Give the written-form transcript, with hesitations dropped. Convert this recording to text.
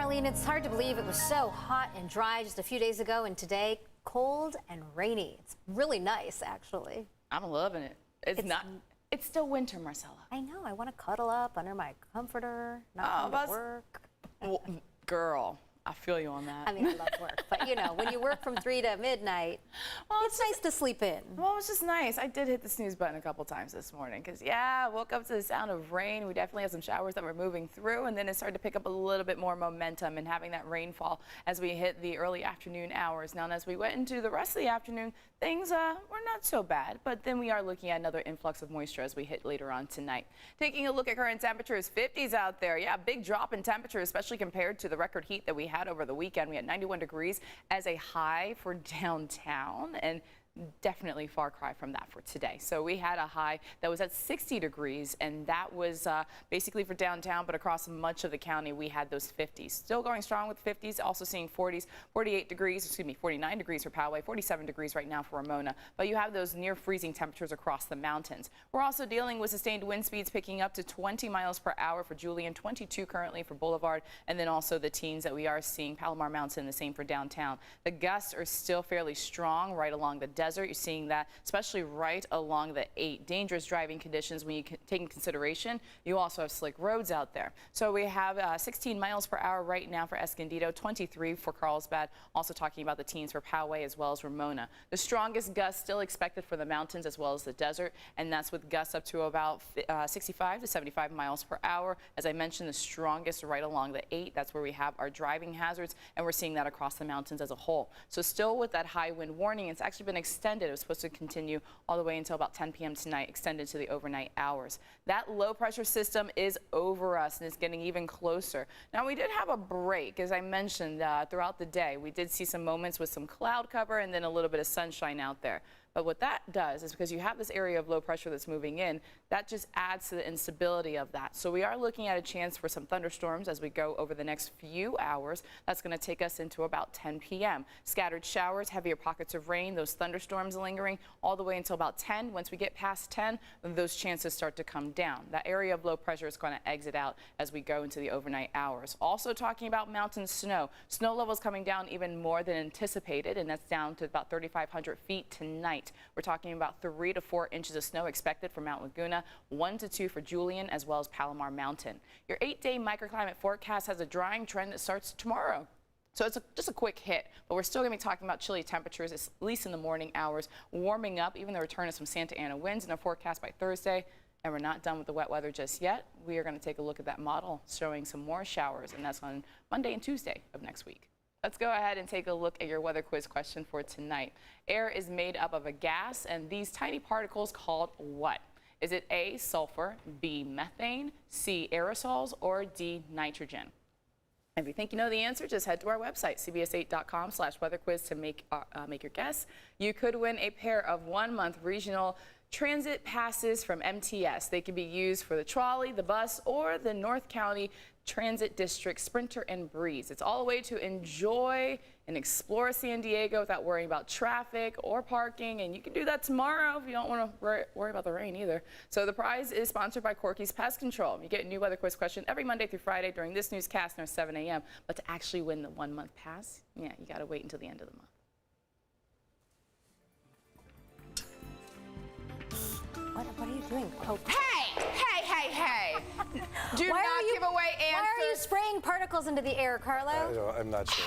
Eileen, it's hard to believe it was so hot and dry just a few days ago, and today cold and rainy. It's really nice, actually. I'm loving it. It's still winter, Marcella. I know. I want to cuddle up under my comforter, not come to work. Well, girl, I feel you on that. I mean, I love work, but you know, when you work from 3 to midnight, well, it's nice to sleep in. Well, it's just nice. I did hit the snooze button a couple times this morning because, yeah, I woke up to the sound of rain. We definitely had some showers that were moving through, and then it started to pick up a little bit more momentum and having that rainfall as we hit the early afternoon hours. Now, as we went into the rest of the afternoon, things were not so bad, but then we are looking at another influx of moisture as we hit later on tonight. Taking a look at current temperatures, 50s out there. Yeah, big drop in temperature, especially compared to the record heat that we had over the weekend. We had 91 degrees as a high for downtown, and definitely far cry from that for today. So we had a high that was at 60 degrees, and that was basically for downtown, but across much of the county we had those 50s. Still going strong with 50s, also seeing 40s, 49 degrees for Poway, 47 degrees right now for Ramona. But you have those near freezing temperatures across the mountains. We're also dealing with sustained wind speeds picking up to 20 miles per hour for Julian, 22 currently for Boulevard, and then also the teens that we are seeing Palomar Mountain, the same for downtown. The gusts are still fairly strong right along the desert. You're seeing that especially right along the 8. Dangerous driving conditions when you take in consideration. You also have slick roads out there. So we have 16 miles per hour right now for Escondido, 23 for Carlsbad. Also talking about the teens for Poway as well as Ramona. The strongest gusts still expected for the mountains as well as the desert, and that's with gusts up to about 65 to 75 miles per hour. As I mentioned, the strongest right along the 8. That's where we have our driving hazards, and we're seeing that across the mountains as a whole. So still with that high wind warning, it's actually been extended. It was supposed to continue all the way until about 10 p.m. tonight, extended to the overnight hours. That low pressure system is over us, and it's getting even closer. Now, we did have a break, as I mentioned, throughout the day. We did see some moments with some cloud cover and then a little bit of sunshine out there. But what that does is, because you have this area of low pressure that's moving in, that just adds to the instability of that. So we are looking at a chance for some thunderstorms as we go over the next few hours. That's going to take us into about 10 p.m. Scattered showers, heavier pockets of rain, those thunderstorms lingering all the way until about 10. Once we get past 10, those chances start to come down. That area of low pressure is going to exit out as we go into the overnight hours. Also talking about mountain snow. Snow levels coming down even more than anticipated, and that's down to about 3,500 feet tonight. We're talking about 3 to 4 inches of snow expected for Mount Laguna, 1 to 2 for Julian, as well as Palomar Mountain. Your 8-day microclimate forecast has a drying trend that starts tomorrow. So it's just a quick hit, but we're still going to be talking about chilly temperatures, at least in the morning hours, warming up, even the return of some Santa Ana winds in our forecast by Thursday. And we're not done with the wet weather just yet. We are going to take a look at that model showing some more showers, and that's on Monday and Tuesday of next week. Let's go ahead and take a look at your weather quiz question for tonight. Air is made up of a gas and these tiny particles called what? Is it A, sulfur, B, methane, C, aerosols, or D, nitrogen? If you think you know the answer, just head to our website, cbs8.com/weatherquiz to make your guess. You could win a pair of 1-month regional transit passes from MTS. They can be used for the trolley, the bus, or the North County Transit District Sprinter and Breeze. It's all a way to enjoy and explore San Diego without worrying about traffic or parking, and you can do that tomorrow if you don't want to worry about the rain either. So the prize is sponsored by Corky's Pest Control. You get a new weather quiz question every Monday through Friday during this newscast and our 7 a.m. But to actually win the 1-month pass, yeah, you got to wait until the end of the month. What are you doing? Oh. Hey! Do not give away answers. Why are you spraying particles into the air, Carlo? I'm not sure.